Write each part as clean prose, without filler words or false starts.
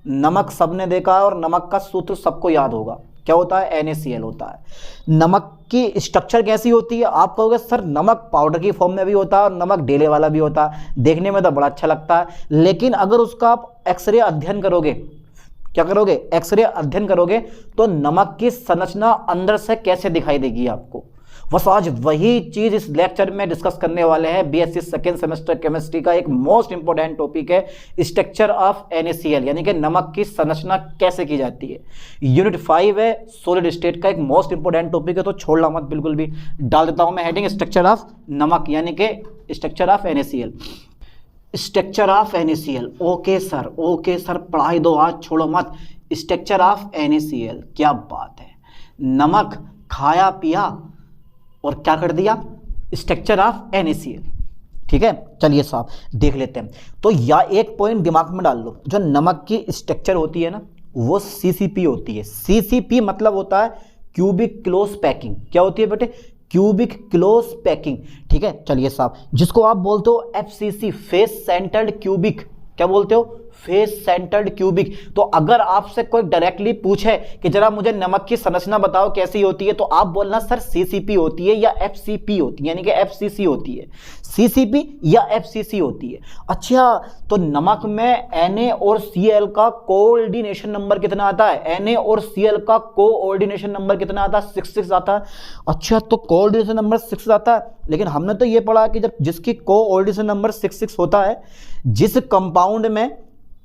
नमक सबने देखा है और नमक का सूत्र सबको याद होगा, क्या होता है? NaCl होता है। नमक की स्ट्रक्चर कैसी होती है? आप कहोगे सर नमक पाउडर की फॉर्म में भी होता है और नमक ढेले वाला भी होता है, देखने में तो बड़ा अच्छा लगता है, लेकिन अगर उसका आप एक्सरे अध्ययन करोगे, क्या करोगे? एक्सरे अध्ययन करोगे तो नमक की संरचना अंदर से कैसे दिखाई देगी आपको। बस आज वही चीज इस लेक्चर में डिस्कस करने वाले हैं। बीएससी सेकेंड सेमेस्टर केमिस्ट्री का एक मोस्ट इंपॉर्टेंट टॉपिक है स्ट्रक्चर ऑफ NaCl, यानी कि नमक की संरचना कैसे की जाती है। यूनिट 5 है, सॉलिड स्टेट का एक मोस्ट इंपॉर्टेंट टॉपिक है, तो छोड़ना मत बिल्कुल भी। डाल देता हूं मैं हेडिंग स्ट्रक्चर ऑफ नमक, यानी कि structure of NaCl। Structure of NaCl, okay sir पढ़ाई दो आज, छोड़ो मत। स्ट्रक्चर ऑफ NaCl, क्या बात है, नमक खाया पिया और क्या कर दिया? Structure of NaCl। ठीक है, चलिए साहब देख लेते हैं। तो या एक पॉइंट दिमाग में डाल लो, जो नमक की स्ट्रक्चर होती है ना वो CCP होती है। CCP मतलब होता है क्यूबिक क्लोज पैकिंग। क्या होती है बेटे? Cubic close packing. ठीक है, चलिए साहब, जिसको आप बोलते हो FCC, फेस सेंटर्ड क्यूबिक। क्या बोलते हो? Face centred cubic. तो अगर आपसे कोई डायरेक्टली पूछे कि जरा मुझे नमक की संरचना बताओ कैसी होती है, तो आप बोलना सर CCP होती है या FCP होती है, यानी कि FCC होती है। CCP या FCC होती है। अच्छा, तो नमक में Na और Cl का कोऑर्डिनेशन नंबर कितना आता है? Na और Cl का कोऑर्डिनेशन नंबर कितना आता है? 6 आता है। अच्छा, तो कोऑर्डिनेशन नंबर 6 आता है, लेकिन हमने तो ये पढ़ा कि जब जिसकी कोऑर्डिनेशन नंबर 6 होता है, जिस कंपाउंड में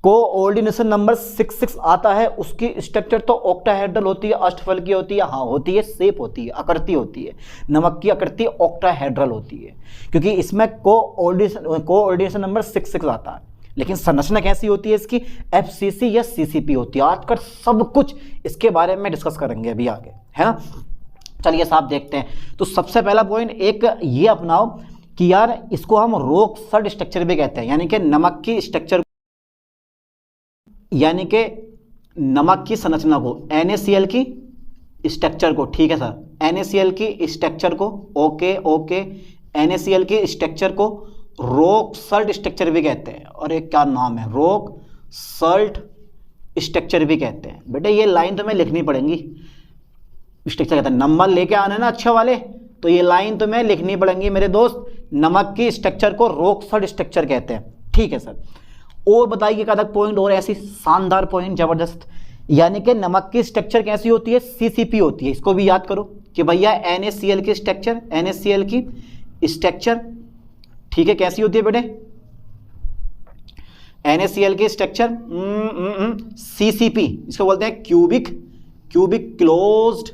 कोऑर्डिनेशन नंबर 6 आता है, उसकी स्ट्रक्चर तो ऑक्टाहेड्रल होती है, अष्टफल की होती है। हाँ होती है, शेप होती है, आकृति होती है। नमक की आकृति ऑक्टाहेड्रल होती है, क्योंकि इसमें कोऑर्डिनेशन नंबर 6 आता है। लेकिन संरचना कैसी होती है इसकी? FCC या CCP होती है। आजकल सब कुछ इसके बारे में डिस्कस करेंगे अभी आगे, है ना। चलिए साहब देखते हैं। तो सबसे पहला पॉइंट एक ये अपनाओ कि यार इसको हम रॉक-सॉल्ट स्ट्रक्चर भी कहते हैं, यानी कि नमक की स्ट्रक्चर, यानी कि नमक की संरचना को, NaCl की स्ट्रक्चर को। ठीक है सर, NaCl की स्ट्रक्चर को, ओके, NaCl की स्ट्रक्चर को रॉक-सॉल्ट स्ट्रक्चर भी कहते हैं। और एक क्या नाम है? रॉक-सॉल्ट स्ट्रक्चर भी कहते हैं। बेटे ये लाइन तुम्हें लिखनी पड़ेगी। स्ट्रक्चर कहते हैं, नंबर लेके आने ना अच्छे वाले, तो ये लाइन तुम्हें लिखनी पड़ेगी मेरे दोस्त। नमक की स्ट्रक्चर को रॉक-सॉल्ट स्ट्रक्चर कहते हैं। ठीक है सर, और बताइए एक आधा पॉइंट और ऐसी शानदार पॉइंट, जबरदस्त, यानी कि नमक की स्ट्रक्चर कैसी होती है? CCP होती है। इसको भी याद करो कि भैया NaCl की स्ट्रक्चर, NaCl की स्ट्रक्चर, ठीक है, कैसी होती है बेटे? NaCl की स्ट्रक्चर CCP, इसको बोलते हैं क्यूबिक क्लोज्ड।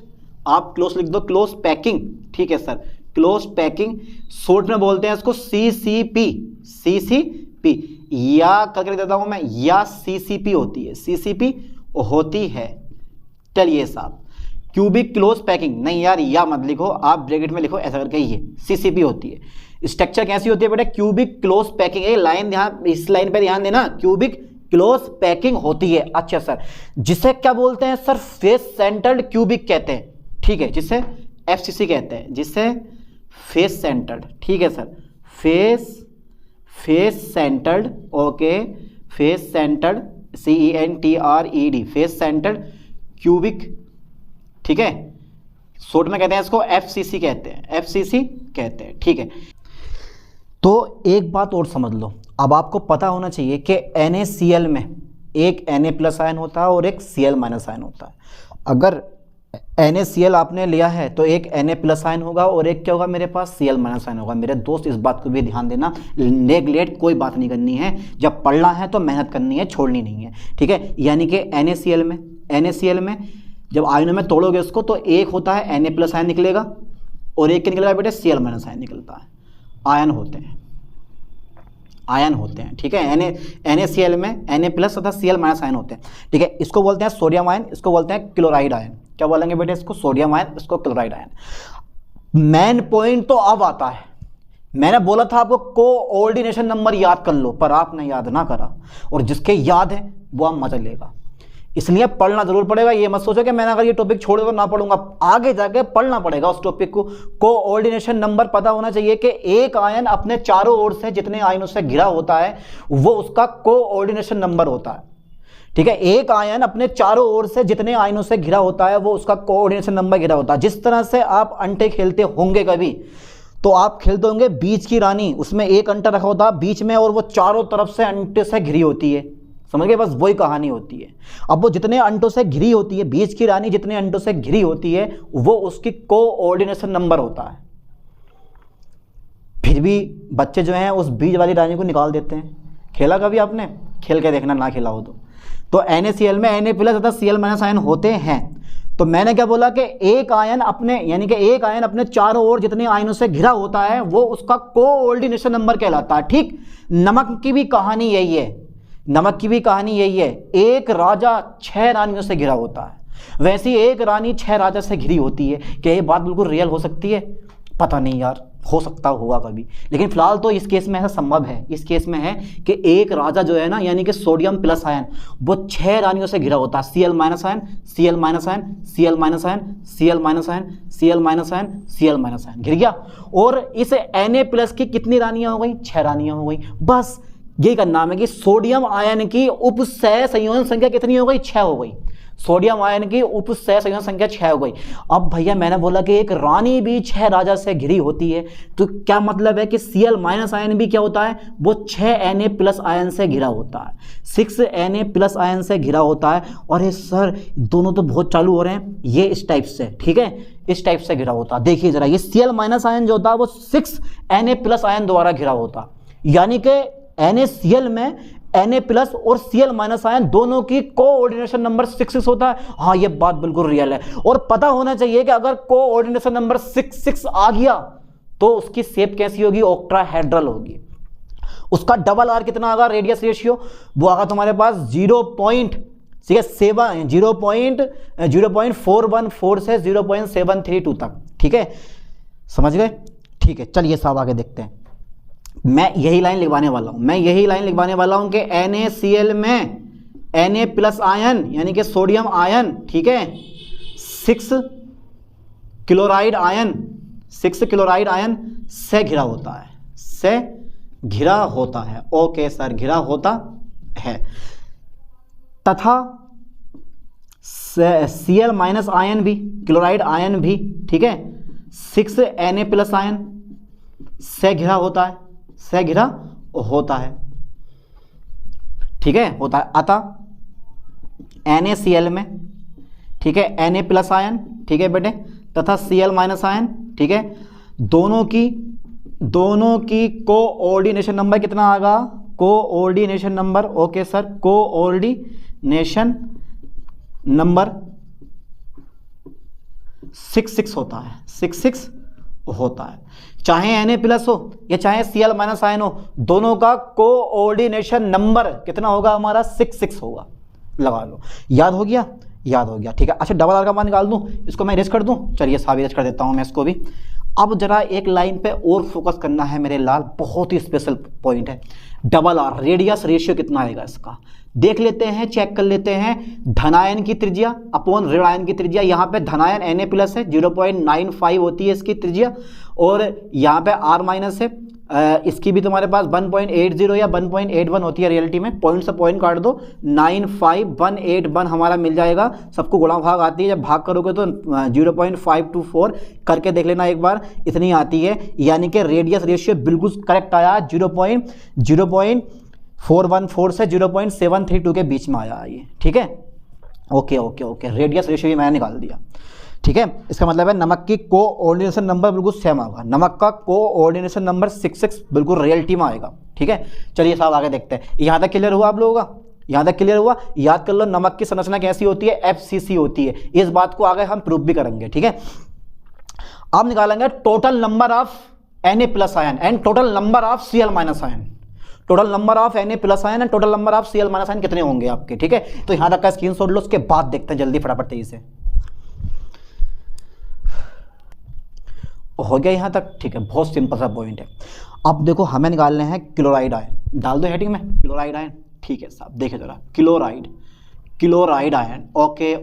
आप क्लोज लिख दो, क्लोज पैकिंग। ठीक है सर, क्लोज पैकिंग। शॉर्ट में बोलते हैं इसको CCP, या करके देता हूं मैं, या CCP होती है, CCP होती है। चलिए साहब, क्यूबिक क्लोज पैकिंग नहीं यार, या मत लिखो, आप ब्रैकेट में लिखो ऐसा करके, ये CCP होती है। स्ट्रक्चर कैसी होती है बेटा? Cubic close packing. ये लाइन ध्यान, इस लाइन पे ध्यान देना, क्यूबिक क्लोज पैकिंग होती है। अच्छा सर, जिसे क्या बोलते हैं सर? फेस सेंटर्ड क्यूबिक कहते हैं। ठीक है, जिसे FCC कहते हैं, जिसे फेस सेंटर्ड। ठीक है sir, face centred, okay, face centred, CENTRED, face centred cubic. ठीक है, शॉर्ट में कहते हैं इसको FCC कहते हैं, FCC कहते हैं। ठीक है, तो एक बात और समझ लो, अब आपको पता होना चाहिए कि NaCl में एक Na+ आयन होता है और एक Cl- आयन होता है। अगर NaCl आपने लिया है तो एक Na+ आयन होगा और एक क्या होगा मेरे पास? Cl- आयन होगा। मेरे दोस्त इस बात को भी ध्यान देना, नेगलेक्ट कोई बात नहीं करनी है। जब पढ़ना है तो मेहनत करनी है, छोड़नी नहीं है। ठीक है, यानी कि NaCl में जब आयनों में तोड़ोगे उसको तो एक होता है Na+ आयन निकलेगा और एक क्या निकलेगा बेटे? Cl- आयन निकलता है। आयन होते हैं। ठीक है, NaCl में Na+ तथा Cl- आयन होते हैं। ठीक है, इसको बोलते हैं सोडियम आयन, इसको बोलते हैं क्लोराइड आयन। क्या बोलेंगे बेटे? इसको सोडियम आयन, इसको क्लोराइड आयन। मेन पॉइंट तो अब आता है। मैंने बोला था आपको कोऑर्डिनेशन नंबर याद कर लो, पर आपने याद ना करा, और जिसके याद है वो अब मजा लेगा। इसलिए पढ़ना जरूर पड़ेगा। ये मत सोचो कि मैंने अगर ये टॉपिक छोड़ दिया तो ना पढ़ूंगा, आगे जाके पढ़ना पड़ेगा उस टॉपिक को। कोऑर्डिनेशन नंबर पता होना चाहिए कि एक आयन अपने चारों ओर से जितने आयनों से घिरा होता है वो उसका कोऑर्डिनेशन नंबर होता है। ठीक है, एक आयन अपने चारों ओर से जितने आयनों से घिरा होता है वो उसका कोऑर्डिनेशन नंबर घिरा होता है। जिस तरह से आप अंटे खेलते होंगे कभी, तो आप खेलते होंगे बीच की रानी, उसमें एक अंटा रखा होता है बीच में और वो चारों तरफ से अंटे से घिरी होती है, समझ गए, बस वही कहानी होती है। अब वो जितने अंटों से घिरी होती है, बीच की रानी जितने अंटों से घिरी होती है वो उसकी कोऑर्डिनेशन नंबर होता है। फिर भी बच्चे जो हैं उस बीच वाली रानी को निकाल देते हैं। खेला कभी आपने? खेल के देखना, ना खेला हो तो NaCl में Na प्लस तथा Cl माइनस आयन होते हैं। तो मैंने क्या बोला कि एक आयन अपने, यानी कि एक आयन अपने चारों ओर जितने आयनों से घिरा होता है वो उसका कोऑर्डिनेशन नंबर कहलाता है। ठीक, नमक की भी कहानी यही है, नमक की भी कहानी यही है। एक राजा 6 रानियों से घिरा होता है, वैसी एक रानी 6 राजा से घिरी होती है। क्या ये बात बिल्कुल रियल हो सकती है? पता नहीं यार, हो सकता होगा कभी, लेकिन फिलहाल तो इस केस में ऐसा संभव है। इस केस में है कि एक राजा जो है ना, यानी कि सोडियम प्लस आयन, वो 6 रानियों से घिरा होता है। Cl minus ion, Cl minus ion, Cl minus ion, Cl minus ion, Cl minus ion, Cl minus ion, घिर गया। और इस Na प्लस की कितनी रानियां हो गई? 6 रानियां हो गई। बस यही करना है कि सोडियम आयन की उपसह संयोजन संख्या कितनी हो गई? 6 हो गई। सोडियम आयन की उपसह संयोजन संख्या 6 हो गई। अब भैया मैंने बोला कि एक रानी भी 6 राजा से घिरी होती है, तो क्या मतलब है कि Cl माइनस आयन भी क्या होता है? वो 6 Na प्लस आयन से घिरा होता है, 6 Na प्लस आयन से घिरा होता है। और ये सर दोनों तो बहुत चालू हो रहे हैं, ये इस टाइप से, ठीक है, इस टाइप से घिरा होता है। देखिए जरा, ये Cl माइनस आयन जो होता है वो 6 Na प्लस आयन द्वारा घिरा होता है, यानी कि NaCl में Na प्लस और Cl माइनस आयन दोनों की कोऑर्डिनेशन नंबर 6 होता है। हाँ, ये बात बिल्कुल रियल है। और पता होना चाहिए कि अगर कोऑर्डिनेशन नंबर 6 आ गया तो उसकी शेप कैसी होगी? ऑक्टाहेड्रल होगी। उसका डबल आर कितना आगा? रेडियस रेशियो वो आगा तुम्हारे पास 0.414 से 0.732 तक, ठीक है, समझ गए? ठीक है, चलिए साहब आगे देखते हैं। मैं यही लाइन लिखवाने वाला हूं, कि NaCl में Na प्लस आयन यानी कि सोडियम आयन, ठीक है, 6 क्लोराइड आयन से घिरा होता है, ओके सर, घिरा होता है। तथा Cl माइनस आयन भी, क्लोराइड आयन भी, ठीक है, 6 Na प्लस आयन से घिरा होता है, ठीक है, होता है। अतः NaCl में, ठीक है, Na प्लस आयन, ठीक है बेटे, तथा Cl माइनस आयन, ठीक है, दोनों की कोऑर्डिनेशन नंबर कितना आएगा? Coordination number, okay sir, coordination number 6 होता है, 6 होता है। चाहे Na प्लस हो या चाहे Cl माइनस आयन हो, दोनों का कोऑर्डिनेशन नंबर कितना होगा? हमारा 6 होगा। लगा लो, याद हो गया, ठीक है। अच्छा, डबल आर का मान निकाल दूं, इसको मैं इरेज कर दूं, चलिए साहब इरेज कर देता हूं मैं इसको भी। अब जरा एक लाइन पे और फोकस करना है मेरे लाल, बहुत ही स्पेशल पॉइंट है। डबल आर रेडियस रेशियो कितना आएगा इसका? देख लेते हैं, चेक कर लेते हैं। धनायन की त्रिज्या अपॉन ऋण आयन की त्रिज्या, यहाँ पे धनायन Na प्लस है, 0.95 होती है इसकी त्रिज्या, और यहाँ पे R माइनस है, इसकी भी तुम्हारे पास 1.80 या 1.81 होती है रियलिटी में। पॉइंट से पॉइंट काट दो, 95181 हमारा मिल जाएगा। सबको गुणा भाग आती है, जब भाग करोगे तो 0.524 करके देख लेना एक बार, इतनी आती है। यानी कि रेडियस रेशियो बिल्कुल करेक्ट आया, 0.414 से 0.732 के बीच में आया ये, ठीक है। ओके, रेडियस रेशियो भी मैंने निकाल दिया, ठीक है। इसका मतलब है नमक की कोऑर्डिनेशन नंबर बिल्कुल सेम आएगा, नमक का कोऑर्डिनेशन नंबर 6 बिल्कुल रियलिटी में आएगा, ठीक है। चलिए साहब आगे देखते हैं। यहाँ तक क्लियर हुआ आप लोगों का? यहाँ तक क्लियर हुआ? याद कर लो, नमक की संरचना कैसी होती है? FCC होती है। इस बात को आगे हम प्रूव भी करेंगे, ठीक है। अब निकालेंगे total number of Na plus ion and total number of Cl minus ion. Total number of Na plus ion and total number of Cl minus ion कितने होंगे आपके, ठीक है। तो यहाँ तक का स्क्रीनशॉट लो, उसके बाद देखते हैं जल्दी फटाफट तेजी से। हो गया यहाँ तक, ठीक है, बहुत सिंपल सा पॉइंट है। अब देखो हमें निकालने हैं क्लोराइड आयन, डाल दो हेडिंग में क्लोराइड आयन, ठीक है साहब। देखिए जरा, chloride ion, okay,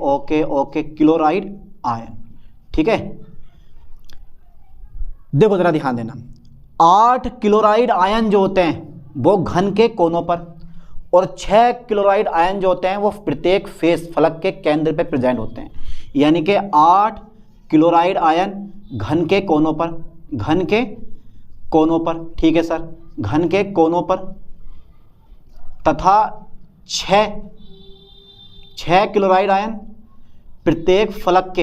chloride ion, ठीक है। देखो जरा ध्यान देना, 8 क्लोराइड आयन जो होते हैं वो घन के कोनों पर और 6 क्लोराइड आयन जो होते हैं वो प्रत्येक फेस फलक के केंद्र पे प्रेजेंट होते हैं। यानी कि 8 क्लोराइड आयन घन के कोनों पर, घन के कोनों पर, ठीक है सर, घन के कोनों पर, तथा 6 क्लोराइड आयन प्रत्येक फलक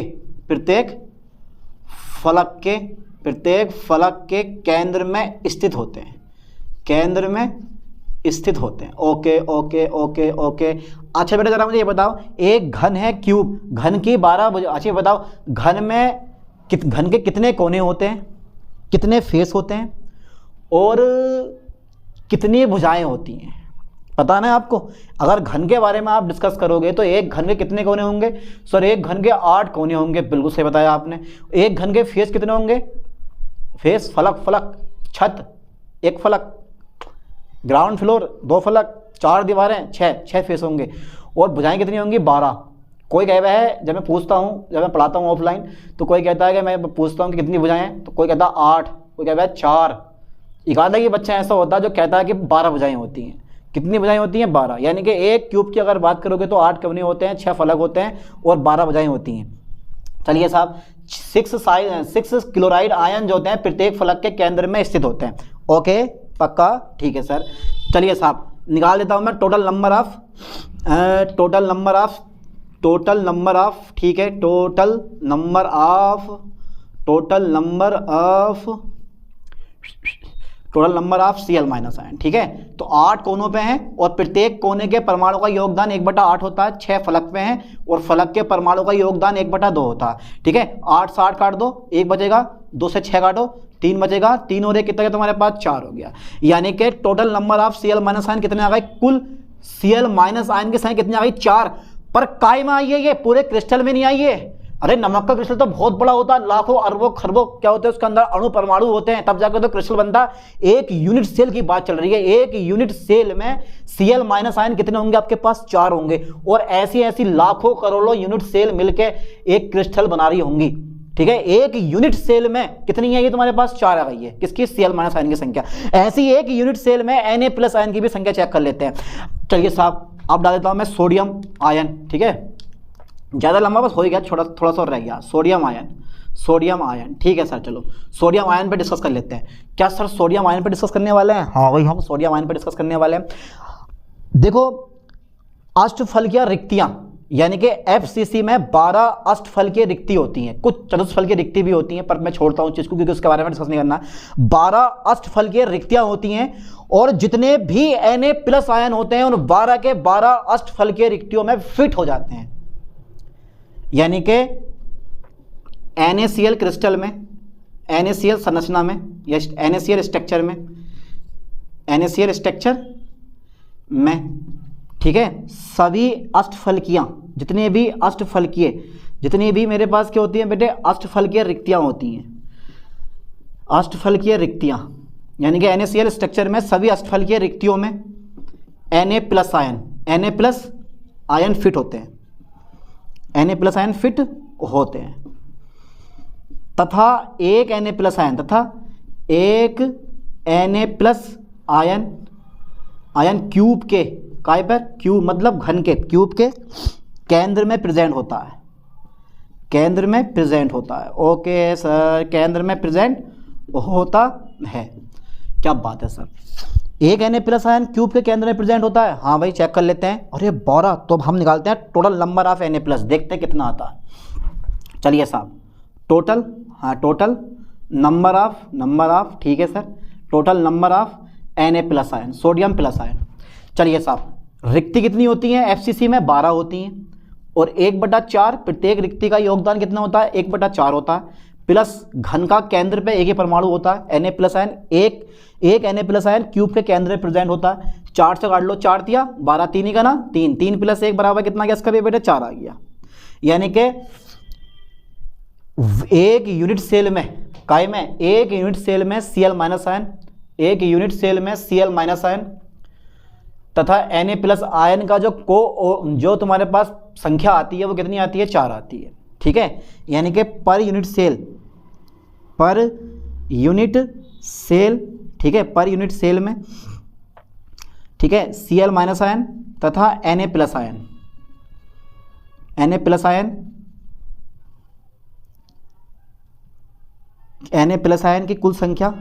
के केंद्र में स्थित होते हैं, केंद्र में स्थित होते हैं। Okay okay okay okay. अच्छा बेटा जरा मुझे ये बताओ, एक घन है क्यूब, घन की 12, अच्छा ये बताओ घन के कितने कोने होते हैं, कितने फेस होते हैं और कितनी भुजाएं होती हैं, पता ना आपको? अगर घन के बारे में आप डिस्कस करोगे तो एक घन के कितने कोने होंगे? सर एक घन के 8 कोने होंगे, बिल्कुल सही बताया आपने। एक घन के फेस कितने होंगे? फेस फलक, छत एक फलक, ग्राउंड फ्लोर 2 फलक, 4 दीवारें 6 फेस होंगे। और भुजाएं कितनी होंगी? 12। कोई कह रहा है, जब मैं पूछता हूँ, जब मैं पढ़ाता हूँ ऑफलाइन, तो कोई कहता है कि मैं पूछता हूँ कि कितनी भुजाएं हैं, तो कोई कहता है 8, कोई कहता है 4। एक आधा ही बच्चा ऐसा होता है जो कहता है कि 12 भुजाएं होती हैं। कितनी भुजाएं होती हैं? 12। यानी कि एक क्यूब की अगर बात करोगे तो 8 कोने होते हैं, 6 फलक होते हैं और 12 भुजाएं होती हैं। चलिए साहब, 6 क्लोराइड आयन जो होते हैं प्रत्येक फलक के केंद्र में स्थित होते हैं। ओके पक्का, ठीक है सर। चलिए साहब निकाल देता हूँ मैं टोटल नंबर ऑफ, ठीक है, total number of Cl minus ion, ठीक है। तो 8 कोनों पे हैं और प्रत्येक कोने के परमाणु का योगदान 1/8 होता है। 6 फलक पे हैं और फलक के परमाणु का योगदान 1/2 होता है, ठीक है। 8 से 8 काट दो, 1 बचेगा, 2 से 6 काटो, 3 बचेगा, 3 और 1 कितना तुम्हारे पास? 4 हो गया। यानी कि total number of Cl minus ion कितने आ गए? कुल Cl माइनस आयन की संख्या कितनी आ गई? 4। पर काय में आई है ये, पूरे क्रिस्टल में नहीं आई है। अरे नमक का क्रिस्टल तो बहुत बड़ा होता है, लाखों अरबों खरबों क्या होते हैं उसके अंदर, अणु परमाणु होते हैं, तब जाकर तो क्रिस्टल बनता है। एक यूनिट सेल की बात चल रही है, एक यूनिट सेल में Cl माइनस आयन कितने होंगे आपके पास? 4 होंगे। और ऐसी लाखों करोड़ों यूनिट सेल मिलकर एक क्रिस्टल बना रही होंगी, ठीक है। एक यूनिट सेल में कितनी है ये तुम्हारे पास? 4 आ गई है। किसकी? Cl माइनस आयन की संख्या। ऐसी एक यूनिट सेल में Na प्लस आयन की भी संख्या चेक कर लेते हैं। चलिए साहब अब डाल देता हूं मैं सोडियम आयन, ठीक है। ज़्यादा लंबा बस हो ही गया, थोड़ा सा और रह गया। सोडियम आयन, ठीक है सर। चलो सोडियम आयन पे डिस्कस कर लेते हैं। क्या सर सोडियम आयन पे डिस्कस करने वाले हैं? हाँ भाई हम सोडियम आयन पे डिस्कस करने वाले हैं। देखो अष्टफलकीय रिक्तियां, यानी कि FCC में 12 अष्टफलकीय रिक्ति होती हैं, कुछ चतुष्फलकीय रिक्ति भी होती हैं, पर मैं छोड़ता हूँ चीज़ को क्योंकि उसके बारे में डिस्कस नहीं करना। 12 अष्टफलकीय रिक्तियां होती हैं और जितने भी Na प्लस आयन होते हैं उन 12 के 12 अष्टफलकीय रिक्तियों में फिट हो जाते हैं। यानी कि NaCl क्रिस्टल में, NaCl संरचना में या NaCl स्ट्रक्चर में, ठीक है, सभी अष्टफलकियां, जितने भी मेरे पास क्या होती हैं बेटे? अष्टफलकीय रिक्तियां होती हैं। अष्टफलकीय रिक्तियां यानी कि NaCl स्ट्रक्चर में सभी अष्टफलकीय रिक्तियों में Na प्लस आयन फिट होते हैं, Na प्लस आयन फिट होते हैं तथा एक Na प्लस आयन क्यूब के काय पर? क्यूब मतलब घन के, क्यूब के केंद्र में प्रेजेंट होता है। ओके सर, केंद्र में प्रेजेंट होता है। क्या बात है सर, एक Na प्लस आयन क्यूब के केंद्र में प्रेजेंट होता है। हाँ भाई चेक कर लेते हैं। अरे 12, तो अब हम निकालते हैं total number of Na plus, देखते हैं कितना आता है। चलिए साहब टोटल नंबर ऑफ, ठीक है sir, total number of Na plus ion, sodium plus ion. चलिए साहब रिक्ति कितनी होती है? FCC में 12 होती हैं और 1/4 प्रत्येक रिक्ति का योगदान कितना होता है? 1/4 होता है, प्लस घन का केंद्र पे एक ही परमाणु होता है Na प्लस आयन, एक Na प्लस आयन क्यूब के केंद्र में प्रेजेंट होता है। 4 से काट लो, 4 दिया 12, 3 ही का ना, 3 प्लस 1 बराबर कितना गया इसका भी बेटे? 4 आ गया। यानी कि एक यूनिट सेल में काय में, एक यूनिट सेल में Cl माइनस आयन तथा Na प्लस आयन का जो तुम्हारे पास संख्या आती है वो कितनी आती है? 4 आती है, ठीक है। यानी कि पर यूनिट सेल, ठीक है, पर यूनिट सेल में, ठीक है, Cl माइनस आयन तथा Na plus ion, Na plus ion, Na plus ion की कुल संख्या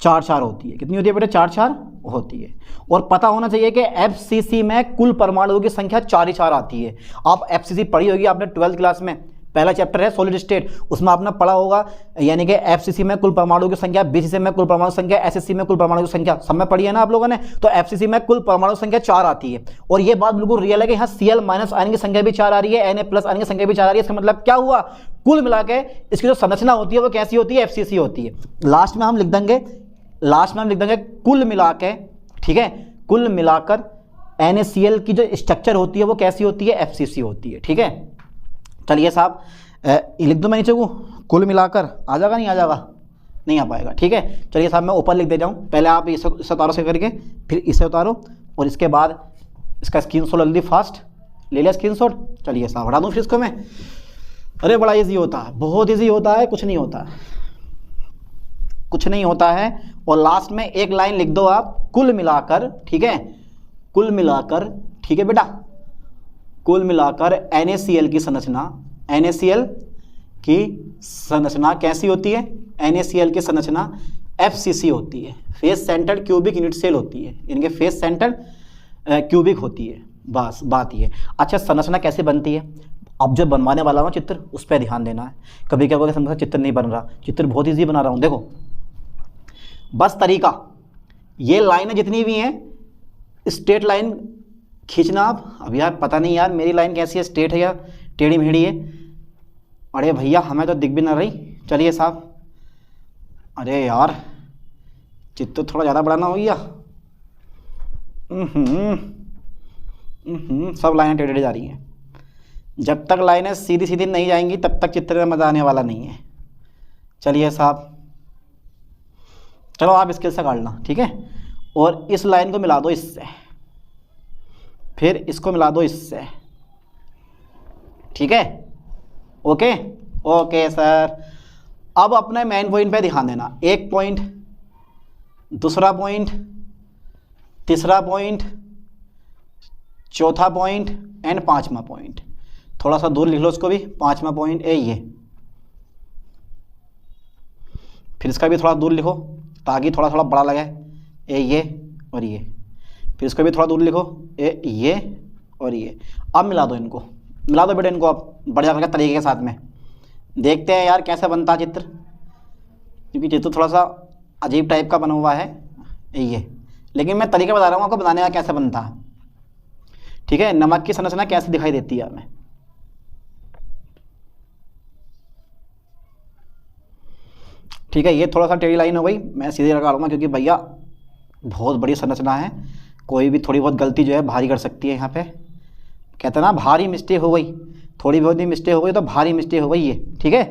4 होती है। कितनी होती है बेटा? 4 होती है। और पता होना चाहिए कि FCC में कुल परमाणुओं की संख्या 4 आती है। आप FCC पढ़ी होगी आपने 12th क्लास में, पहला चैप्टर है सॉलिड स्टेट, उसमें आपने पढ़ा होगा, यानी कि FCC में कुल परमाणुओं की संख्या, BCC में कुल परमाणु संख्या, SSC में कुल परमाणु की संख्या, सब में पढ़ी है ना आप लोगों ने। तो FCC में कुल परमाणु संख्या 4 आती है। और ये बात बिल्कुल रियल है कि यहाँ Cl माइनस आयन की संख्या भी 4 आ रही है, Na प्लस आयन की संख्या भी 4 आ रही है। इसका मतलब क्या हुआ? कुल मिला के इसकी जो संरचना होती है वो कैसी होती है? FCC होती है। लास्ट में हम लिख देंगे कुल मिला के, ठीक है, कुल मिलाकर NaCl की जो स्ट्रक्चर होती है वो कैसी होती है? FCC होती है। ठीक है, चलिए साहब लिख दूं मैं नीचे को, कुल मिलाकर आ जाएगा? नहीं आ जाएगा? नहीं आ पाएगा। ठीक है, चलिए साहब मैं ऊपर लिख दे जाऊँ, पहले आप इसे उतारो से करके, फिर इसे उतारो और इसके बाद इसका स्क्रीनशॉट जल्दी फास्ट ले लिया स्क्रीनशॉट। चलिए साहब हटा दूँ फिर इसको मैं। अरे बड़ा ईजी होता है, बहुत ईजी होता है, कुछ नहीं होता है, कुछ नहीं होता है। और लास्ट में एक लाइन लिख दो आप, कुल मिलाकर, ठीक है, कुल मिलाकर, ठीक है बेटा, कुल मिलाकर NaCl की संरचना, NaCl की संरचना कैसी होती है? NaCl की संरचना FCC होती है, face centred cubic unit cell होती है, इनके फेस सेंटर्ड क्यूबिक होती है। बस बात ये। अच्छा, संरचना कैसे बनती है? अब जो बनवाने वाला हूँ चित्र, उस पर ध्यान देना है। कभी क्या होगा समझा चित्र नहीं बन रहा, चित्र बहुत ईजी बना रहा हूँ। देखो बस तरीका, ये लाइनें जितनी भी हैं स्ट्रेट लाइन खींचना आप। अब यार पता नहीं यार मेरी लाइन कैसी है, स्ट्रेट है या टेढ़ी मेढ़ी है? अरे भैया हमें तो दिख भी ना रही। चलिए साहब, अरे यार चित्र थोड़ा ज़्यादा बड़ा ना हो गया? सब लाइनें टेढ़ी जा रही हैं। जब तक लाइनें सीधी सीधी नहीं जाएंगी तब तक चित्र में मज़ा आने वाला नहीं है। चलिए साहब, चलो आप स्केल से काट लो, ठीक है, और इस लाइन को मिला दो इससे, फिर इसको मिला दो इससे, ठीक है, ओके ओके सर। अब अपने मेन पॉइंट पे ध्यान देना, एक पॉइंट, दूसरा पॉइंट, तीसरा पॉइंट, चौथा पॉइंट एंड 5वां पॉइंट। थोड़ा सा दूर लिख लो उसको भी, 5वां पॉइंट ए ये, फिर इसका भी थोड़ा दूर लिखो ताकि थोड़ा थोड़ा बड़ा लगे, ए ये और ये, फिर इसको भी थोड़ा दूर लिखो, ए ये और ये। अब मिला दो इनको, मिला दो बेटा इनको अब बढ़िया बढ़िया तरीके के साथ में। देखते हैं यार कैसा बनता है चित्र, क्योंकि चित्र थोड़ा सा अजीब टाइप का बना हुआ है ये, लेकिन मैं तरीका बता रहा हूँ आपको बनाने का कैसे बनता है। ठीक है, नमक की संरचना कैसे दिखाई देती है हमें। ठीक है, ये थोड़ा सा टेढ़ी लाइन हो गई, मैं सीधे लगा लूँगा क्योंकि भैया बहुत बड़ी संरचना है, कोई भी थोड़ी बहुत गलती जो है भारी कर सकती है। यहाँ पे कहते हैं ना भारी मिस्टेक हो गई, थोड़ी बहुत ही मिस्टेक हो गई तो भारी मिस्टेक हो गई ये। ठीक है,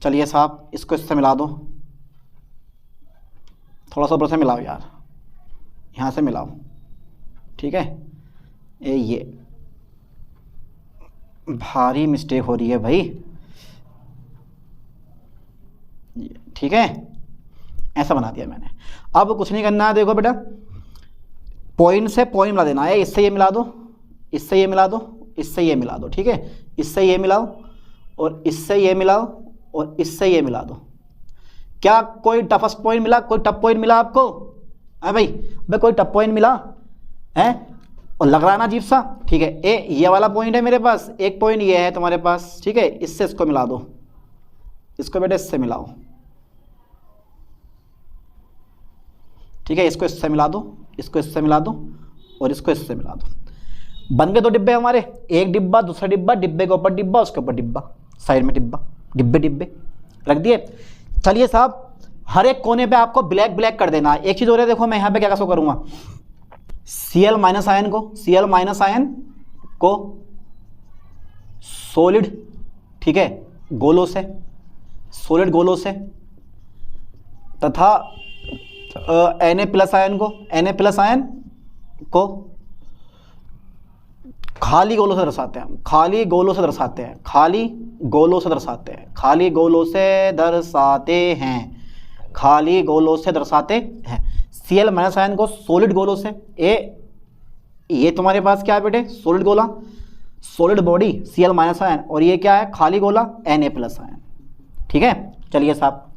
चलिए साहब इसको इससे मिला दो, थोड़ा सा ऊपर से मिलाओ यार, यहाँ से मिलाओ, ठीक है, ये भारी मिस्टेक हो रही है भाई, ठीक है, ऐसा बना दिया मैंने। अब कुछ नहीं करना है, देखो बेटा पॉइंट से पॉइंट मिला देना है, इससे ये मिला दो, इससे ये मिला दो, इससे ये मिला दो, ठीक है, इससे ये मिलाओ और इससे ये मिलाओ और इससे ये मिला दो। क्या कोई टफस्ट पॉइंट मिला, कोई टफ पॉइंट मिला आपको? है भाई, कोई टफ पॉइंट मिला है और लग रहा है ना अजीब सा? ठीक है, ये वाला पॉइंट है मेरे पास, एक पॉइंट ये है तुम्हारे पास, ठीक है, इससे इसको मिला दो, इसको बेटा इससे मिलाओ, ठीक है, इसको इससे मिला दो, इसको इससे मिला दो और इसको इससे मिला दो। बन गए दो डिब्बे हमारे, एक डिब्बा, दूसरा डिब्बा, डिब्बे के ऊपर डिब्बा, उसके ऊपर डिब्बा, साइड में डिब्बा, डिब्बे डिब्बे रख दिए। चलिए साहब, हर एक कोने पे आपको ब्लैक ब्लैक कर देना है। एक चीज़ हो रही है, देखो मैं यहाँ पे क्या कैसे करूँगा, Cl माइनस आयन को, Cl माइनस आयन को सॉलिड, ठीक है, गोलों से, सॉलिड गोलों से, तथा Na प्लस आयन को, Na प्लस आयन को खाली गोलों से दर्शाते हैं, खाली गोलों से दर्शाते हैं, खाली गोलों से दर्शाते हैं, खाली गोलों से दर्शाते हैं, खाली गोलों से दर्शाते हैं। Cl माइनस आयन को सॉलिड गोलों से, ये तुम्हारे पास क्या है बेटे, सॉलिड गोला, solid body Cl minus ion, और ये क्या है, खाली गोला Na प्लस आयन। ठीक है, चलिए साहब,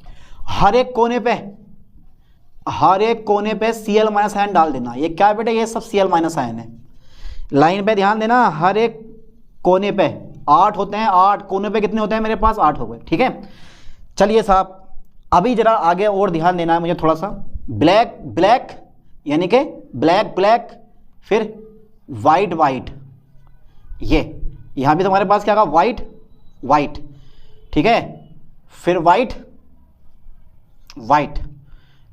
हर एक कोने पे Cl माइनस आयन डाल देना। ये क्या है बेटे, ये सब Cl माइनस आयन है। लाइन पे ध्यान देना, हर एक कोने पे 8 होते हैं, 8 कोने पे कितने होते हैं मेरे पास, 8 हो गए। ठीक है, चलिए साहब, अभी जरा आगे और ध्यान देना है मुझे थोड़ा सा। ब्लैक ब्लैक यानी कि ब्लैक ब्लैक, फिर वाइट वाइट, ये यहां भी तुम्हारे पास क्या होगा, वाइट वाइट। ठीक है, फिर वाइट वाइट।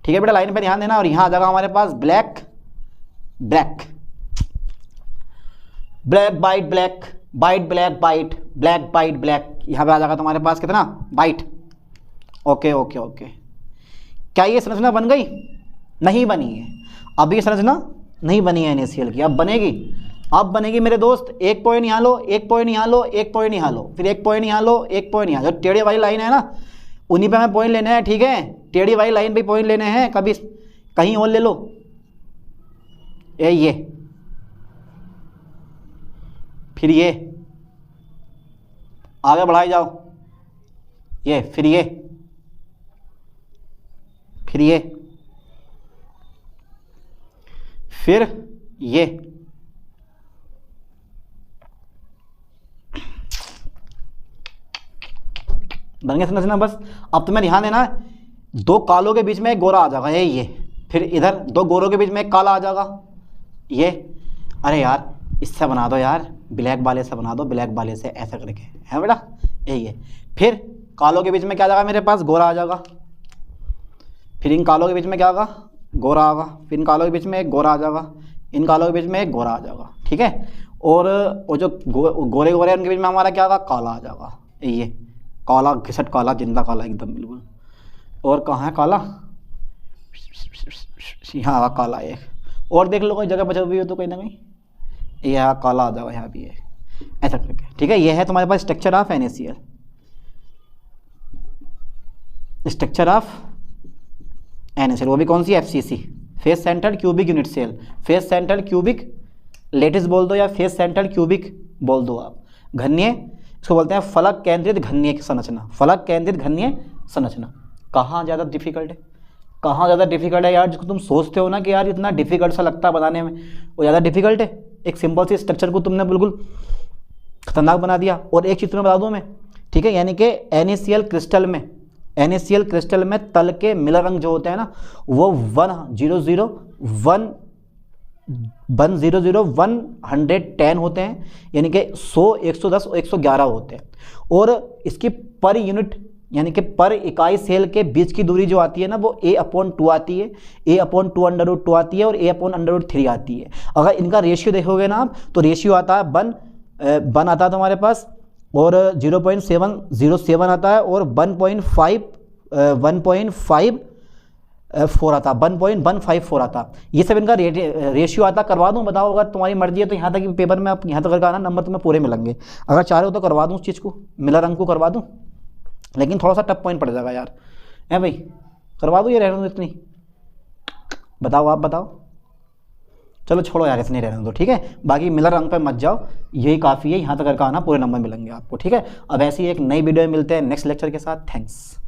ठीक है बेटा, लाइन पे ध्यान देना, और यहां आ जाएगा हमारे पास black black, black white black, white black white, black white black, यहां पे आ जाएगा तुम्हारे पास कितना, वाइट। ओके ओके ओके, क्या ये संरचना बन गई? नहीं बनी है, अभी ये संरचना नहीं बनी है NaCl की, अब बनेगी, अब बनेगी मेरे दोस्त। एक पॉइंट यहाँ लो, एक पॉइंट यहाँ लो, एक पॉइंट यहाँ लो, फिर एक पॉइंट यहाँ लो, एक पॉइंट यहाँ, जो टेढ़ी वाली लाइन है ना उन्हीं पे हमें पॉइंट लेने हैं। ठीक है, टेढ़ी वाली लाइन पे पॉइंट लेने हैं, कभी कहीं और ले लो। ये फिर ये आगे बढ़ाई जाओ, ये फिर ये, फिर ये, फिर ये, बन गया संरचना बस। अब तुम्हें ध्यान देना, दो कालों के बीच में एक गोरा आ जाएगा, ये, फिर इधर दो गोरों के बीच में एक काला आ जाएगा, ये। अरे यार इससे बना दो यार, ब्लैक वाले से बना दो, ब्लैक वाले से ऐसा करके, है बेटा, यही है। फिर कालों के बीच में क्या आ जाएगा मेरे पास, गोरा आ जाएगा, फिर इन कालों के बीच में क्या होगा, गोरा आएगा, फिर इन कालों के बीच में एक गोरा आ जाएगा, इन कालों के बीच में एक गोरा आ जाएगा। ठीक है, और वो जो गोरे गोरे उनके बीच में हमारा क्या होगा, काला आ जाएगा, ये काला, घिसट काला, जिंदा काला एकदम बिल्कुल। और कहाँ है काला, यहाँ आगा काला एक, और देख लो कोई जगह बचा हुई हो तो कहीं ना कहीं, ये यहाँ काला आ जाएगा, यहाँ भी है, ऐसा करके। ठीक है, ये है तुम्हारे पास structure of NaCl, structure of NaCl, वो भी कौन सी, FCC, face centred cubic unit cell, face centred cubic lattice बोल दो या फेस सेंटर्ड क्यूबिक बोल दो आप। घन्य, इसको बोलते हैं फलक केंद्रित घन्य संरचना, फलक केंद्रित घन्य संरचना। कहाँ ज़्यादा डिफिकल्ट है, कहाँ ज़्यादा डिफिकल्ट है यार, जिसको तुम सोचते हो ना कि यार इतना डिफिकल्ट सा लगता है बनाने में, वो ज़्यादा डिफिकल्ट है। एक सिंपल सी स्ट्रक्चर को तुमने बिल्कुल खतरनाक बना दिया। और एक चीज़ तुम्हें बता दूँ मैं, ठीक है, यानी कि NaCl क्रिस्टल में, NaCl क्रिस्टल में तल के मिलर रंग जो होते हैं ना, वो 110 होते हैं, यानी कि 100, 110 और 111 होते हैं। और इसकी पर यूनिट यानी कि पर इकाई सेल के बीच की दूरी जो आती है ना, वो A/2 आती है, A/2√2 आती है, और A/√3 आती है। अगर इनका रेशियो देखोगे ना आप, तो रेशियो आता है 1 आता है तुम्हारे पास, और 0.707 आता है, और 1.54 आता, 1.154 आता। ये सब इनका रेशियो आता। करवा दूँ, बताओ, अगर तुम्हारी मर्जी है तो यहाँ तक पेपर में आप यहाँ तक करके आना, नंबर तुम्हें पूरे मिलेंगे। अगर चाह रहे हो तो करवा दूँ उस चीज़ को, मिलर रंग को करवा दूँ, लेकिन थोड़ा सा टफ पॉइंट पड़ जाएगा यार, है भाई, करवा दूँ ये रहने दो इतनी, बताओ आप बताओ। चलो छोड़ो यार, इसने रहने दो, ठीक है। बाकी मिलर रंग पे मत जाओ, यही काफ़ी है, यहाँ तक करके आना, पूरे नंबर मिलेंगे आपको, ठीक है। अब ऐसी एक नई वीडियो में मिलते हैं नेक्स्ट लेक्चर के साथ। थैंक्स।